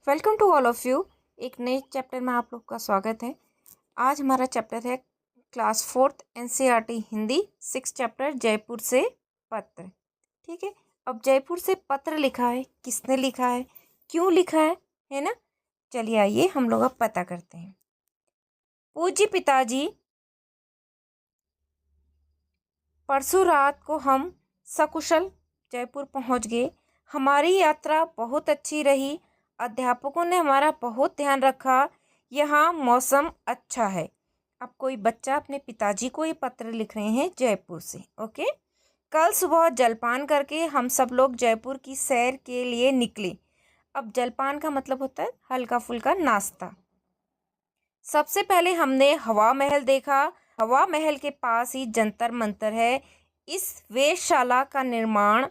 Welcome to all of you. एक नए chapter में आप लोग का स्वागत है। आज हमारा चैप्टर है class 4th NCERT Hindi 6 chapter Jaipur से पत्र। ठीक है, अब जयपुर से पत्र लिखा है, किसने लिखा है, क्यों लिखा है ना। चलिए आइए हम लोग अब पता करते हैं। पूज्य पिताजी, परसों रात को हम सकुशल जयपुर पहुंच गए। हमारी यात्रा बहुत अच्छी रही। अध्यापकों ने हमारा बहुत ध्यान रखा। यहाँ मौसम अच्छा है। अब कोई बच्चा अपने पिताजी को ये पत्र लिख रहे हैं जयपुर से। ओके, कल सुबह जलपान करके हम सब लोग जयपुर की सैर के लिए निकले। अब जलपान का मतलब होता है हल्का फुल्का नाश्ता। सबसे पहले हमने हवा महल देखा। हवा महल के पास ही जंतर मंतर है। इस वेधशाला का निर्माण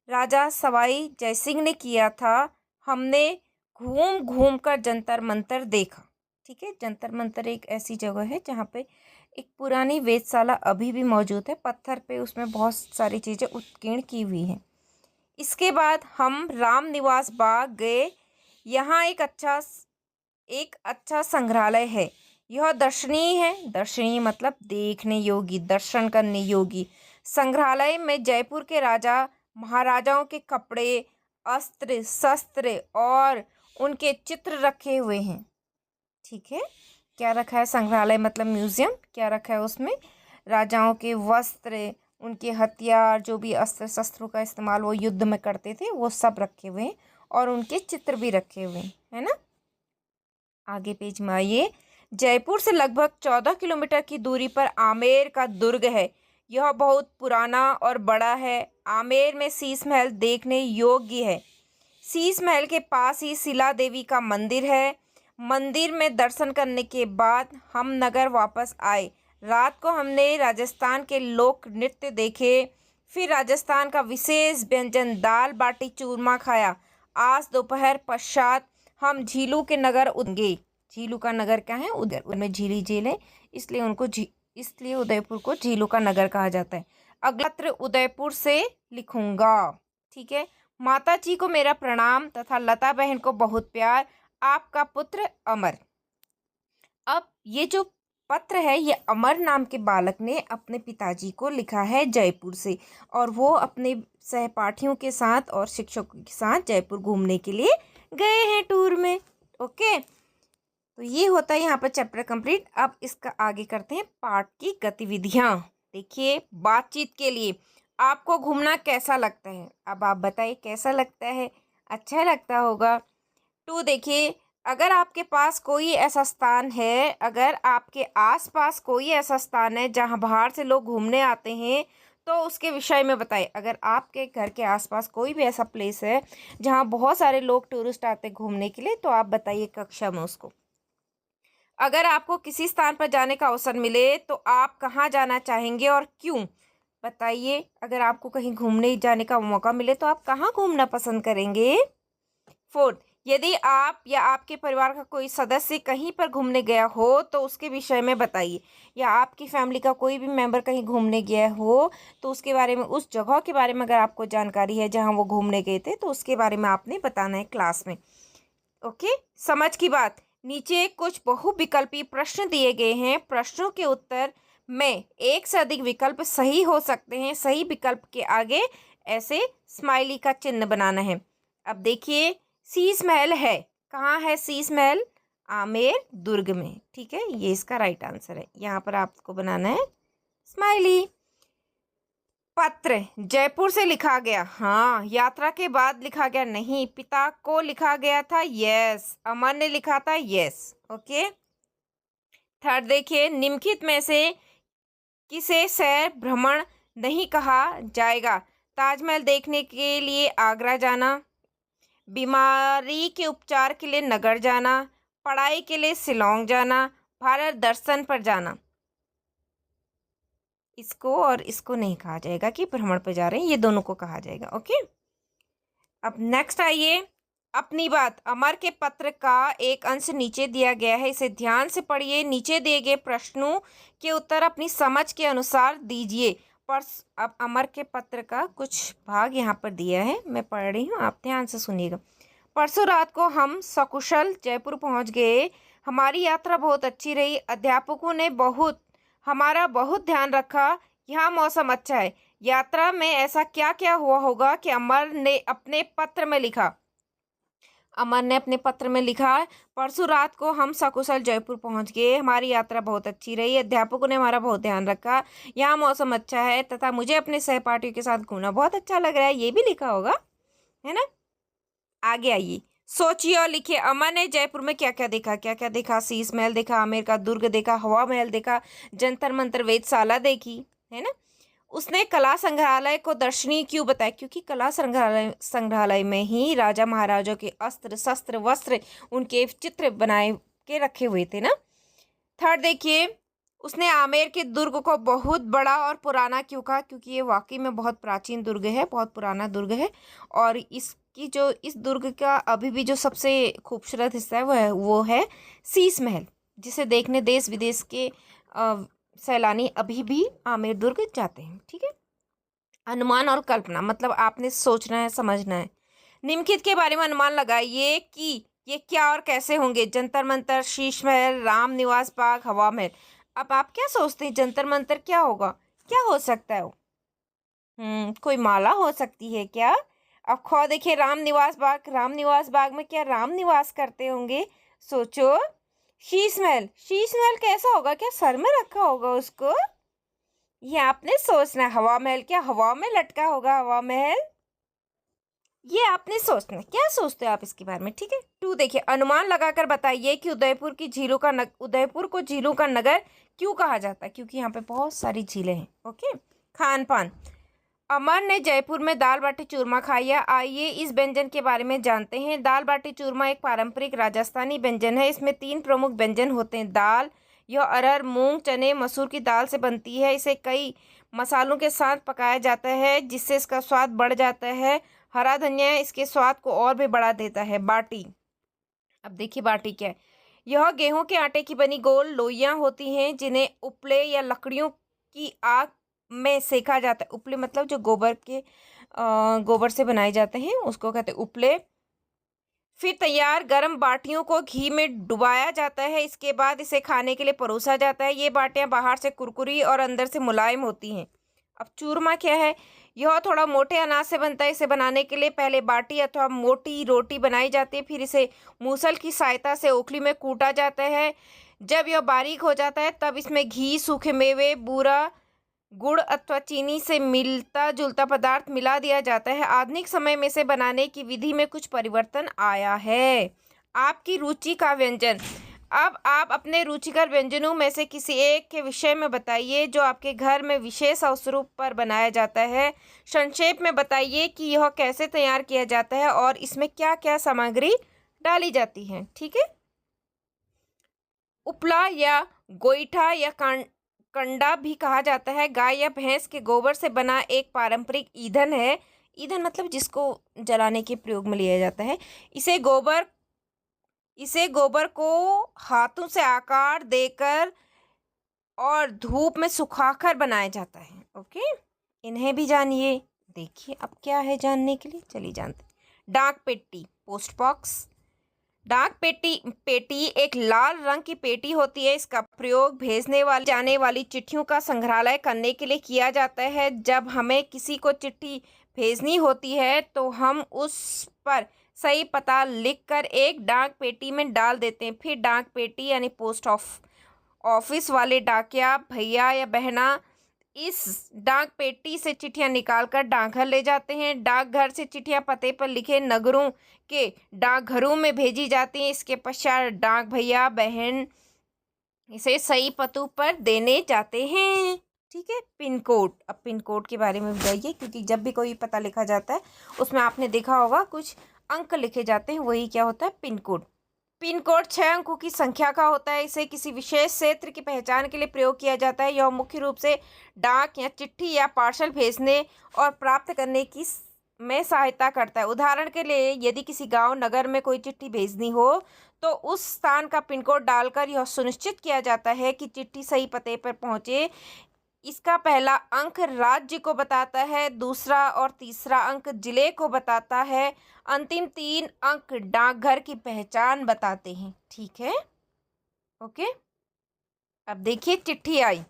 राजा सवाई जयसिंह ने किया था। हमने घूम घूम कर जंतर मंतर देखा। ठीक है, जंतर मंतर एक ऐसी जगह है जहाँ पे एक पुरानी वेधशाला अभी भी मौजूद है। पत्थर पे उसमें बहुत सारी चीज़ें उत्कीर्ण की हुई हैं। इसके बाद हम राम निवास बाग गए। यहाँ एक अच्छा संग्रहालय है। यह दर्शनीय है। दर्शनीय मतलब देखने योगी, दर्शन करने योगी। संग्रहालय में जयपुर के राजा महाराजाओं के कपड़े, अस्त्र शस्त्र और उनके चित्र रखे हुए हैं। ठीक है, क्या रखा है संग्रहालय मतलब म्यूजियम, क्या रखा है उसमें, राजाओं के वस्त्र, उनके हथियार, जो भी अस्त्र शस्त्रों का इस्तेमाल वो युद्ध में करते थे वो सब रखे हुए हैं और उनके चित्र भी रखे हुए हैं, है ना। आगे पेज में आइए। जयपुर से लगभग 14 किलोमीटर की दूरी पर आमेर का दुर्ग है। यह बहुत पुराना और बड़ा है। आमेर में शीश महल देखने योग्य है। शीश महल के पास ही शिला देवी का मंदिर है। मंदिर में दर्शन करने के बाद हम नगर वापस आए। रात को हमने राजस्थान के लोक नृत्य देखे। फिर राजस्थान का विशेष व्यंजन दाल बाटी चूरमा खाया। आज दोपहर पश्चात हम झीलू के नगर गए। झीलू का नगर क्या है, उधर उनमें झीली झील है, इसलिए उदयपुर को झीलू का नगर कहा जाता है। अगला पत्र उदयपुर से लिखूंगा। ठीक है, माता जी को मेरा प्रणाम तथा लता बहन को बहुत प्यार। आपका पुत्र अमर। अब ये जो पत्र है ये अमर नाम के बालक ने अपने पिताजी को लिखा है जयपुर से, और वो अपने सहपाठियों के साथ और शिक्षकों के साथ जयपुर घूमने के लिए गए हैं टूर में। ओके, तो ये होता है यहाँ पर चैप्टर कंप्लीट। अब इसका आगे करते हैं पाठ की गतिविधियाँ। देखिए, बातचीत के लिए आपको घूमना कैसा लगता है, अब आप बताइए कैसा लगता है, अच्छा लगता होगा। टू देखिए, अगर आपके पास कोई ऐसा स्थान है, अगर आपके आसपास कोई ऐसा स्थान है जहाँ बाहर से लोग घूमने आते हैं तो उसके विषय में बताइए। अगर आपके घर के आसपास कोई भी ऐसा प्लेस है जहाँ बहुत सारे लोग टूरिस्ट आते हैं घूमने के लिए तो आप बताइए कक्षा में उसको। अगर आपको किसी स्थान पर जाने का अवसर मिले तो आप कहाँ जाना चाहेंगे और क्यों, बताइए। अगर आपको कहीं घूमने जाने का मौका मिले तो आप कहाँ घूमना पसंद करेंगे। फोर्थ, यदि आप या आपके परिवार का कोई सदस्य कहीं पर घूमने गया हो तो उसके विषय में बताइए, या आपकी फैमिली का कोई भी मेंबर कहीं घूमने गया हो तो उसके बारे में, उस जगह के बारे में अगर आपको जानकारी है जहां वो घूमने गए थे तो उसके बारे में आपने बताना है क्लास में। ओके, समझ की बात। नीचे कुछ बहुविकल्पी प्रश्न दिए गए हैं। प्रश्नों के उत्तर में एक से अधिक विकल्प सही हो सकते हैं। सही विकल्प के आगे ऐसे स्माइली का चिन्ह बनाना है। अब देखिए, शीश महल है, कहाँ है शीश महल, आमेर दुर्ग में। ठीक है, ये इसका राइट आंसर है। यहाँ पर आपको बनाना है स्माइली। पत्र जयपुर से लिखा गया, हाँ। यात्रा के बाद लिखा गया, नहीं। पिता को लिखा गया था, यस। अमर ने लिखा था, यस। ओके, थर्ड देखिए, निम्नलिखित में से किसे सैर भ्रमण नहीं कहा जाएगा। ताजमहल देखने के लिए आगरा जाना, बीमारी के उपचार के लिए नगर जाना, पढ़ाई के लिए शिलोंग जाना, भारत दर्शन पर जाना। इसको और इसको नहीं कहा जाएगा कि भ्रमण पर जा रहे हैं, ये दोनों को कहा जाएगा। ओके, अब नेक्स्ट आइए, अपनी बात। अमर के पत्र का एक अंश नीचे दिया गया है, इसे ध्यान से पढ़िए। नीचे दिए गए प्रश्नों के उत्तर अपनी समझ के अनुसार दीजिए। पर अब अमर के पत्र का कुछ भाग यहाँ पर दिया है, मैं पढ़ रही हूँ, आप ध्यान से सुनिएगा। परसों रात को हम सकुशल जयपुर पहुंच गए। हमारी यात्रा बहुत अच्छी रही। अध्यापकों ने हमारा बहुत ध्यान रखा। यहाँ मौसम अच्छा है। यात्रा में ऐसा क्या क्या हुआ होगा कि अमर ने अपने पत्र में लिखा, परसों रात को हम सकुशल जयपुर पहुंच गए। हमारी यात्रा बहुत अच्छी रही। अध्यापकों ने हमारा बहुत ध्यान रखा। यहाँ मौसम अच्छा है तथा मुझे अपने सहपाठियों के साथ घूमना बहुत अच्छा लग रहा है। ये भी लिखा होगा, है ना। आगे आइए, सोचिए और लिखिए। अमर ने जयपुर में क्या क्या देखा? शीश महल देखा, आमेर का दुर्ग देखा, हवा महल देखा, जंतर मंतर वेधशाला देखी, है ना। उसने कला संग्रहालय को दर्शनीय क्यों बताया? क्योंकि कला संग्रहालय में ही राजा महाराजाओं के अस्त्र शस्त्र वस्त्र उनके चित्र बनाए के रखे हुए थे ना। थर्ड देखिए, उसने आमेर के दुर्ग को बहुत बड़ा और पुराना क्यों कहा? क्योंकि ये वाकई में बहुत प्राचीन दुर्ग है, बहुत पुराना दुर्ग है। और इस दुर्ग का अभी भी जो सबसे खूबसूरत हिस्सा है वो है शीश महल, जिसे देखने देश विदेश के सैलानी अभी भी आमेर दुर्ग जाते हैं। ठीक है। अनुमान और कल्पना, मतलब आपने सोचना है, समझना है। निम्नलिखित के बारे में अनुमान लगाइए कि ये क्या और कैसे होंगे। जंतर मंतर, शीश महल, राम निवास बाग, हवा महल। अब आप क्या सोचते हैं, जंतर मंतर क्या होगा? क्या हो सकता है वो? कोई माला हो सकती है क्या? अब खो देखिए, राम निवास बाग में क्या राम निवास करते होंगे? सोचो। शीश महल कैसा होगा? क्या सर में रखा होगा उसको? ये आपने सोचना है। हवा महल, क्या हवा में लटका होगा हवा महल? ये आपने सोचना है। क्या सोचते हो आप इसके बारे में? ठीक है। 2 देखिए, अनुमान लगाकर बताइए कि उदयपुर को झीलों का नगर क्यों कहा जाता है? क्योंकि यहाँ पे बहुत सारी झीलें हैं। ओके। खान पान, अमर ने जयपुर में दाल बाटी चूरमा खाया। आइए इस व्यंजन के बारे में जानते हैं। दाल बाटी चूरमा एक पारंपरिक राजस्थानी व्यंजन है। इसमें 3 प्रमुख व्यंजन होते हैं। दाल, यह अरहर, मूंग, चने, मसूर की दाल से बनती है। इसे कई मसालों के साथ पकाया जाता है जिससे इसका स्वाद बढ़ जाता है। हरा धनिया इसके स्वाद को और भी बढ़ा देता है। बाटी, अब देखिए बाटी क्या है। यह गेहूं के आटे की बनी गोल लोइयां होती हैं जिन्हें उपले या लकड़ियों की आग में सेका जाता है। उपले मतलब जो गोबर से बनाए जाते हैं उसको कहते हैं उपले। फिर तैयार गरम बाटियों को घी में डुबाया जाता है। इसके बाद इसे खाने के लिए परोसा जाता है। ये बाटियां बाहर से कुरकुरी और अंदर से मुलायम होती हैं। अब चूरमा क्या है? यह थोड़ा मोटे अनाज से बनता है। इसे बनाने के लिए पहले बाटी अथवा मोटी रोटी बनाई जाती है, फिर इसे मूसल की सहायता से ओखली में कूटा जाता है। जब यह बारीक हो जाता है तब इसमें घी, सूखे मेवे, बूरा गुड़ अथवा चीनी से मिलता जुलता पदार्थ मिला दिया जाता है। आधुनिक समय में इसे बनाने की विधि में कुछ परिवर्तन आया है। आपकी रुचि का व्यंजन, अब आप अपने रुचिकर व्यंजनों में से किसी एक के विषय में बताइए जो आपके घर में विशेष अवसरों पर बनाया जाता है। संक्षेप में बताइए कि यह कैसे तैयार किया जाता है और इसमें क्या क्या सामग्री डाली जाती है। ठीक है। उपला या गोईठा या कंडा भी कहा जाता है। गाय या भैंस के गोबर से बना एक पारंपरिक ईंधन है। ईंधन मतलब जिसको जलाने के प्रयोग में लिया जाता है। इसे गोबर को हाथों से आकार देकर और धूप में सुखाकर बनाया जाता है। ओके, इन्हें भी जानिए। देखिए अब क्या है जानने के लिए, चलिए जानते हैं। डाक पेटी, पोस्ट बॉक्स। डाक पेटी एक लाल रंग की पेटी होती है। इसका प्रयोग भेजने वाली जाने वाली चिट्ठियों का संग्रहालय करने के लिए किया जाता है। जब हमें किसी को चिट्ठी भेजनी होती है तो हम उस पर सही पता लिखकर एक डाक पेटी में डाल देते हैं। फिर डाक पेटी यानी पोस्ट ऑफिस वाले डाकिया भैया या बहना इस डाक पेटी से चिट्ठियां निकालकर डाकघर ले जाते हैं। डाकघर से चिट्ठियां पते पर लिखे नगरों के डाकघरों में भेजी जाती हैं। इसके पश्चात डाक भैया बहन इसे सही पतों पर देने जाते हैं। ठीक है। पिन कोड, अब पिन कोड के बारे में बताइए, क्योंकि जब भी कोई पता लिखा जाता है उसमें आपने देखा होगा कुछ अंक लिखे जाते हैं, वही क्या होता है, पिन कोड। पिन कोड 6 अंकों की संख्या का होता है। इसे किसी विशेष क्षेत्र की पहचान के लिए प्रयोग किया जाता है। यह मुख्य रूप से डाक या चिट्ठी या पार्सल भेजने और प्राप्त करने की में सहायता करता है। उदाहरण के लिए यदि किसी गांव नगर में कोई चिट्ठी भेजनी हो तो उस स्थान का पिन कोड डालकर यह सुनिश्चित किया जाता है कि चिट्ठी सही पते पर पहुंचे। इसका पहला अंक राज्य को बताता है, दूसरा और तीसरा अंक जिले को बताता है, अंतिम 3 अंक डाकघर की पहचान बताते हैं। ठीक है, ओके। अब देखिए चिट्ठी आई।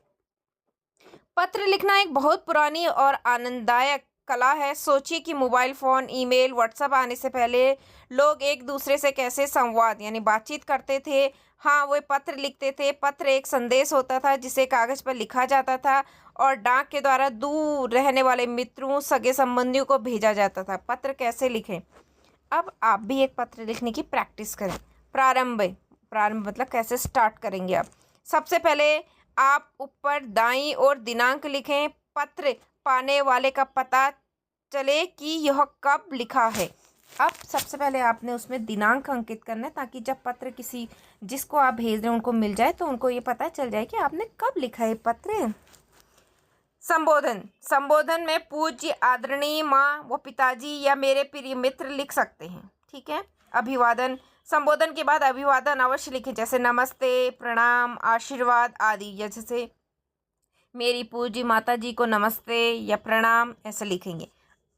पत्र लिखना एक बहुत पुरानी और आनंददायक कला है। सोचिए कि मोबाइल फ़ोन, ईमेल, व्हाट्सएप आने से पहले लोग एक दूसरे से कैसे संवाद यानी बातचीत करते थे। हाँ, वो पत्र लिखते थे। पत्र एक संदेश होता था जिसे कागज़ पर लिखा जाता था और डाक के द्वारा दूर रहने वाले मित्रों, सगे संबंधियों को भेजा जाता था। पत्र कैसे लिखें? अब आप भी एक पत्र लिखने की प्रैक्टिस करें। प्रारंभ प्रारंभ मतलब कैसे स्टार्ट करेंगे आप? सबसे पहले आप ऊपर दाईं ओर दिनांक लिखें। पत्र पाने वाले का पता चले कि यह कब लिखा है। अब सबसे पहले आपने उसमें दिनांक अंकित करना है ताकि जब पत्र किसी जिसको आप भेज रहे हैं उनको मिल जाए तो उनको ये पता चल जाए कि आपने कब लिखा है पत्र। संबोधन। संबोधन में पूज्य, आदरणीय, माँ व पिताजी या मेरे प्रिय मित्र लिख सकते हैं। ठीक है। अभिवादन। संबोधन के बाद अभिवादन अवश्य लिखें, जैसे नमस्ते, प्रणाम, आशीर्वाद आदि। जैसे मेरी पूज्य माता जी को नमस्ते या प्रणाम, ऐसे लिखेंगे।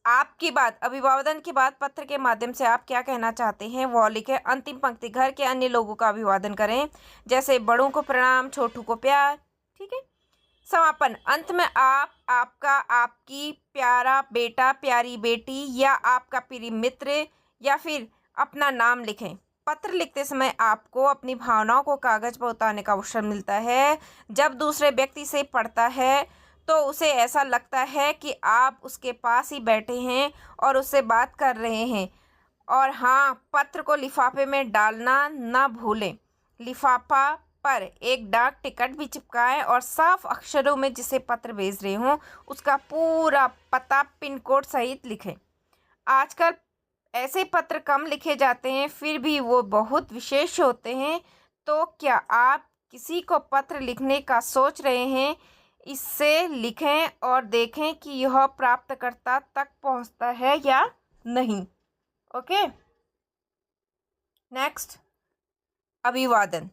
आपकी बात। अभिवादन के बाद पत्र के माध्यम से आप क्या कहना चाहते हैं वो लिखें। अंतिम पंक्ति। घर के अन्य लोगों का अभिवादन करें, जैसे बड़ों को प्रणाम, छोटू को प्यार। ठीक है। समापन। अंत में आप, आपका, आपकी, प्यारा बेटा, प्यारी बेटी या आपका प्रिय मित्र या फिर अपना नाम लिखें। पत्र लिखते समय आपको अपनी भावनाओं को कागज पर उतारने का अवसर मिलता है। जब दूसरे व्यक्ति से पढ़ता है तो उसे ऐसा लगता है कि आप उसके पास ही बैठे हैं और उससे बात कर रहे हैं। और हाँ, पत्र को लिफाफे में डालना ना भूलें। लिफाफा पर एक डाक टिकट भी चिपकाएं और साफ अक्षरों में जिसे पत्र भेज रहे हों उसका पूरा पता पिन कोड सहित लिखें। आजकल ऐसे पत्र कम लिखे जाते हैं, फिर भी वो बहुत विशेष होते हैं। तो क्या आप किसी को पत्र लिखने का सोच रहे हैं? इससे लिखें और देखें कि यह प्राप्तकर्ता तक पहुंचता है या नहीं। ओके। नेक्स्ट, अभिवादन।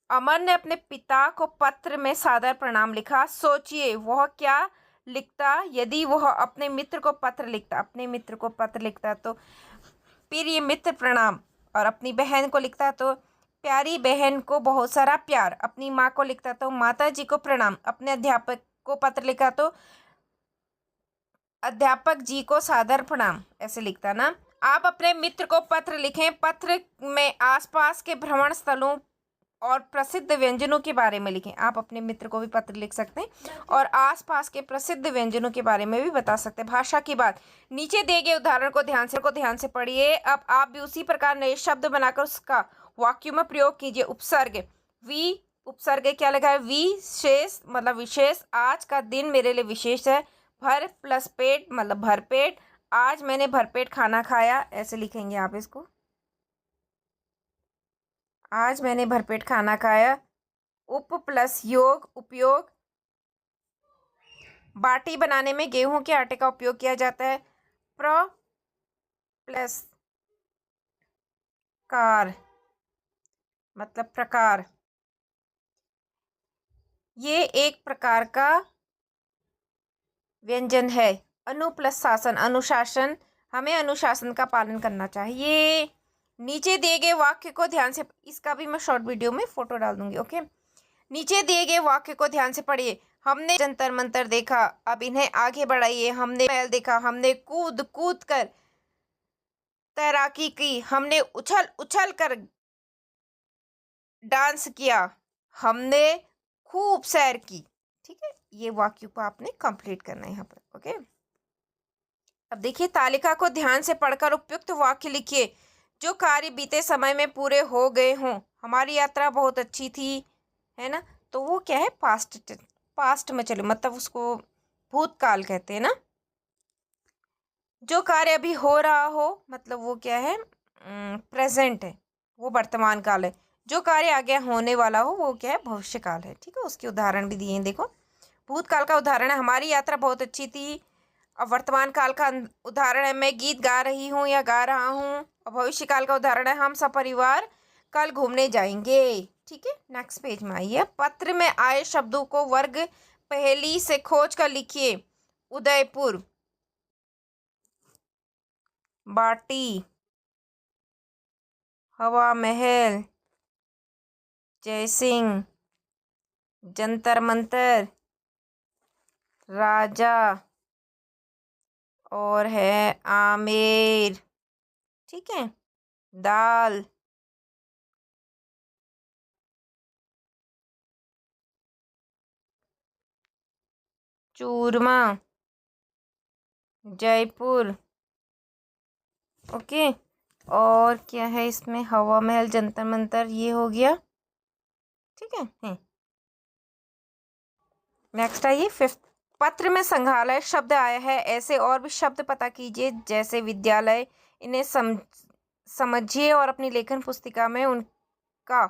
अमर ने अपने पिता को पत्र में सादर प्रणाम लिखा। सोचिए वह क्या लिखता यदि वह अपने मित्र को पत्र लिखता। अपने मित्र को पत्र लिखता तो प्रिय मित्र प्रणाम, और अपनी बहन को लिखता तो प्यारी बहन को बहुत सारा प्यार। अपनी माँ को लिखता तो माता जी को प्रणाम। अपने अध्यापक को पत्र लिखा तो अध्यापक जी को सादर प्रणाम, ऐसे लिखता ना। आप अपने मित्र को पत्र लिखें। पत्र में आसपास के भ्रमण स्थलों और प्रसिद्ध व्यंजनों के बारे में लिखें। आप अपने मित्र को भी पत्र लिख सकते हैं और आसपास के प्रसिद्ध व्यंजनों के बारे में भी बता सकते हैं। भाषा की बात। नीचे दिए गए उदाहरण को ध्यान से पढ़िए। अब आप भी उसी प्रकार नए शब्द बनाकर उसका वाक्य में प्रयोग कीजिए। उपसर्ग। वी उपसर्ग क्या लगा है? विशेष मतलब विशेष। आज का दिन मेरे लिए विशेष है। भर प्लस पेट मतलब भरपेट। आज मैंने भरपेट खाना खाया, ऐसे लिखेंगे आप इसको। आज मैंने भरपेट खाना खाया। उप प्लस योग उपयोग। बाटी बनाने में गेहूं के आटे का उपयोग किया जाता है। प्र प्लस कार मतलब प्रकार। ये एक प्रकार का व्यंजन है। अनु प्लस शासन अनुशासन। हमें अनुशासन का पालन करना चाहिए। नीचे दिए गए वाक्य को ध्यान से, इसका भी मैं शॉर्ट वीडियो में फोटो डाल दूंगी। ओके। नीचे दिए गए वाक्य को ध्यान से पढ़िए। हमने जंतर मंतर देखा, अब इन्हें आगे बढ़ाइए। हमने महल देखा, हमने कूद कूद कर तैराकी की, हमने उछल उछल कर डांस किया, हमने खूब सैर की। ठीक है, ये वाक्य को आपने कंप्लीट करना है यहाँ पर। ओके। अब देखिए तालिका को ध्यान से पढ़कर उपयुक्त वाक्य लिखिए। जो कार्य बीते समय में पूरे हो गए हों। हमारी यात्रा बहुत अच्छी थी, है ना। तो वो क्या है? पास्ट में चले, मतलब उसको भूतकाल कहते हैं ना। जो कार्य अभी हो रहा हो मतलब वो क्या है? प्रेजेंट है, वो वर्तमान काल है। जो कार्य आगे होने वाला हो वो क्या है? भविष्य काल है। ठीक है, उसके उदाहरण भी दिए हैं। देखो, भूतकाल का उदाहरण है हमारी यात्रा बहुत अच्छी थी। अब वर्तमान काल का उदाहरण है मैं गीत गा रही हूँ या गा रहा हूँ। और भविष्य काल का उदाहरण है हम सब परिवार कल घूमने जाएंगे। ठीक है, नेक्स्ट पेज में आइए। पत्र में आए शब्दों को वर्ग पहेली से खोज कर लिखिए। उदयपुर, बाटी, हवा महल, जयसिंह, जंतर मंतर, राजा और है आमेर। ठीक है। दाल, चूरमा, जयपुर। ओके। और क्या है इसमें, हवा महल, जंतर मंतर, ये हो गया। ठीक है। नेक्स्ट आइए फिफ्थ। पत्र में संग्रहालय शब्द आया है, ऐसे और भी शब्द पता कीजिए जैसे विद्यालय। इन्हें समझिए और अपनी लेखन पुस्तिका में उनका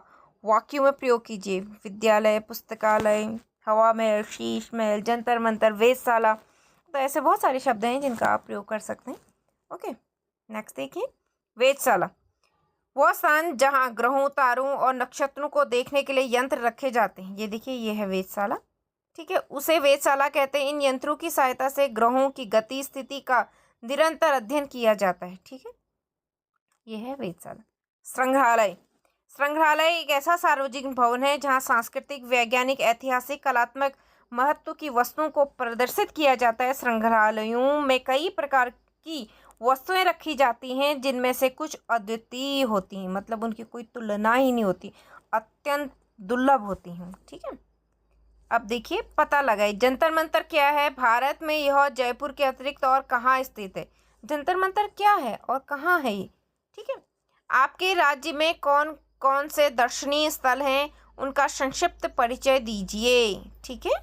वाक्यों में प्रयोग कीजिए। विद्यालय, पुस्तकालय, हवा महल, शीश महल, जंतर मंतर, वेधशाला। तो ऐसे बहुत सारे शब्द हैं जिनका आप प्रयोग कर सकते हैं। ओके। नेक्स्ट देखिए, वेधशाला, वह स्थान जहाँ ग्रहों, तारों और नक्षत्रों को देखने के लिए यंत्र रखे जाते हैं। ये देखिए, ये है वेधशाला। ठीक है, उसे वेधशाला कहते हैं। इन यंत्रों की सहायता से ग्रहों की गति स्थिति का निरंतर अध्ययन किया जाता है। ठीक है, यह है वेधशाला। संग्रहालय, संग्रहालय एक ऐसा सार्वजनिक भवन है जहाँ सांस्कृतिक, वैज्ञानिक, ऐतिहासिक, कलात्मक महत्व की वस्तुओं को प्रदर्शित किया जाता है। संग्रहालयों में कई प्रकार की वस्तुएं रखी जाती हैं जिनमें से कुछ अद्वितीय होती हैं, मतलब उनकी कोई तुलना ही नहीं होती, अत्यंत दुर्लभ होती हैं। ठीक है। अब देखिए, पता लगाइए जंतर मंतर क्या है। भारत में यह जयपुर के अतिरिक्त और कहाँ स्थित है। जंतर मंतर क्या है और कहाँ है ये। ठीक है। आपके राज्य में कौन कौन से दर्शनीय स्थल हैं, उनका संक्षिप्त परिचय दीजिए। ठीक है,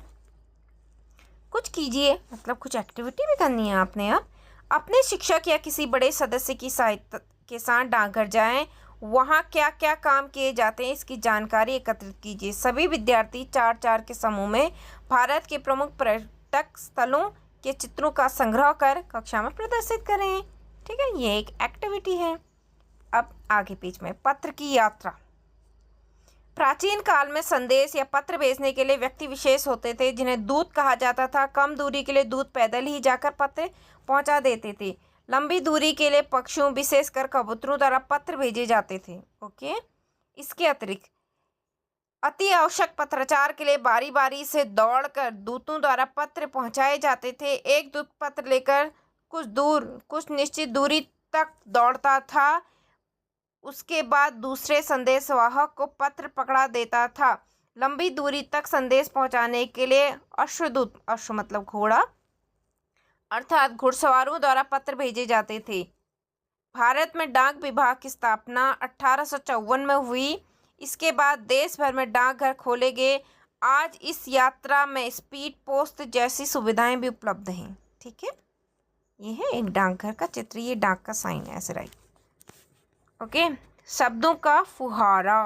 कुछ कीजिए, मतलब कुछ एक्टिविटी भी करनी है आपने। आप अपने शिक्षक या किसी बड़े सदस्य की सहायता के साथ डाकघर जाएं। वहाँ क्या क्या काम किए जाते हैं इसकी जानकारी एकत्रित कीजिए। सभी विद्यार्थी 4-4 के समूह में भारत के प्रमुख पर्यटक स्थलों के चित्रों का संग्रह कर कक्षा में प्रदर्शित करें। ठीक है, ये एक एक्टिविटी है। अब आगे पेज में, पत्र की यात्रा। प्राचीन काल में संदेश या पत्र भेजने के लिए व्यक्ति विशेष होते थे जिन्हें दूत कहा जाता था। कम दूरी के लिए दूत पैदल ही जाकर पत्र पहुंचा देते थे। लंबी दूरी के लिए पक्षियों, विशेषकर कबूतरों द्वारा पत्र भेजे जाते थे। ओके। इसके अतिरिक्त अति आवश्यक पत्राचार के लिए बारी बारी से दौड़कर दूतों द्वारा पत्र पहुंचाए जाते थे। एक दूत पत्र लेकर कुछ निश्चित दूरी तक दौड़ता था, उसके बाद दूसरे संदेशवाहक को पत्र पकड़ा देता था। लंबी दूरी तक संदेश पहुंचाने के लिए अश्वदूत, अश्व मतलब घोड़ा, अर्थात घुड़सवारों द्वारा पत्र भेजे जाते थे। भारत में डाक विभाग की स्थापना 1854 में हुई। इसके बाद देश भर में डाकघर खोले गए। आज इस यात्रा में स्पीड पोस्ट जैसी सुविधाएं भी उपलब्ध हैं। ठीक है, ये है एक डाकघर का चित्र, ये डाक का साइन है, ऐसे राइट। ओके। शब्दों का फुहारा,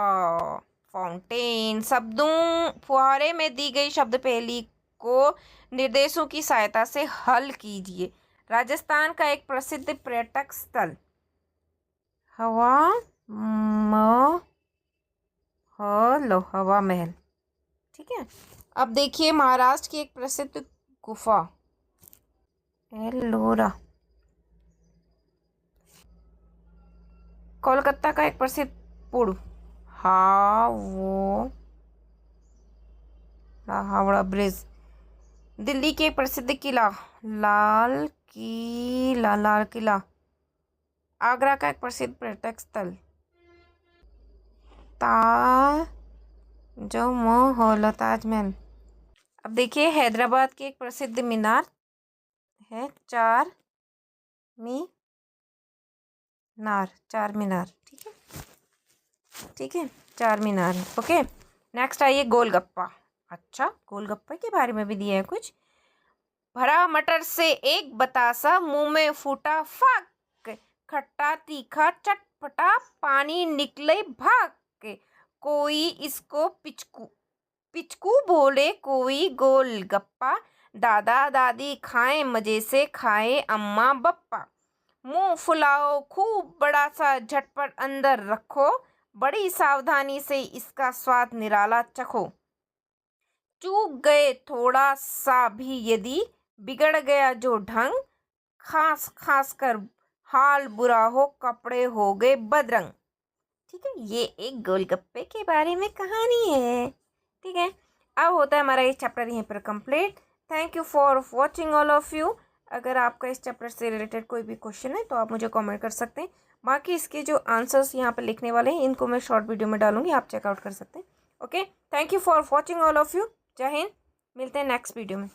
फाउंटेन। शब्दों फुहारे में दी गई शब्द पहेली को निर्देशों की सहायता से हल कीजिए। राजस्थान का एक प्रसिद्ध पर्यटक स्थल, हवा हवा महल। ठीक है। अब देखिए, महाराष्ट्र की एक प्रसिद्ध गुफा, एलोरा। कोलकाता का एक प्रसिद्ध पुल, हावड़ा ब्रिज। दिल्ली के एक प्रसिद्ध किला, लाल किला। आगरा का एक प्रसिद्ध पर्यटक स्थल, ताजमहल। अब देखिए, हैदराबाद की एक प्रसिद्ध मीनार है, चार मीनार। ठीक है, चार मीनार है। ओके। नेक्स्ट आइए, गोलगप्पा। अच्छा, गोलगप्पे के बारे में भी दिया है कुछ। भरा मटर से एक बतासा, मुंह में फूटा फाक, खट्टा तीखा चटपटा, पानी निकले भाग के। कोई इसको पिचकू बोले, कोई गोलगप्पा। दादा दादी खाएं, मजे से खाए अम्मा बप्पा। मुंह फुलाओ खूब बड़ा सा, झटपट अंदर रखो, बड़ी सावधानी से इसका स्वाद निराला चखो। चूक गए थोड़ा सा भी यदि, बिगड़ गया जो ढंग, खास खास कर हाल बुरा हो, कपड़े हो गए बदरंग। ठीक है, ये एक गोलगप्पे के बारे में कहानी है। ठीक है, अब होता है हमारा ये चैप्टर यहीं पर complete. Thank you for watching all of you. अगर आपका इस चैप्टर से रिलेटेड कोई भी क्वेश्चन है तो आप मुझे कमेंट कर सकते हैं। बाकी इसके जो आंसर्स यहाँ पर लिखने वाले हैं इनको मैं शॉर्ट वीडियो में डालूंगी, आप चेकआउट कर सकते हैं। Okay, thank you for watching all of you. जय हिंद, मिलते हैं नेक्स्ट वीडियो में।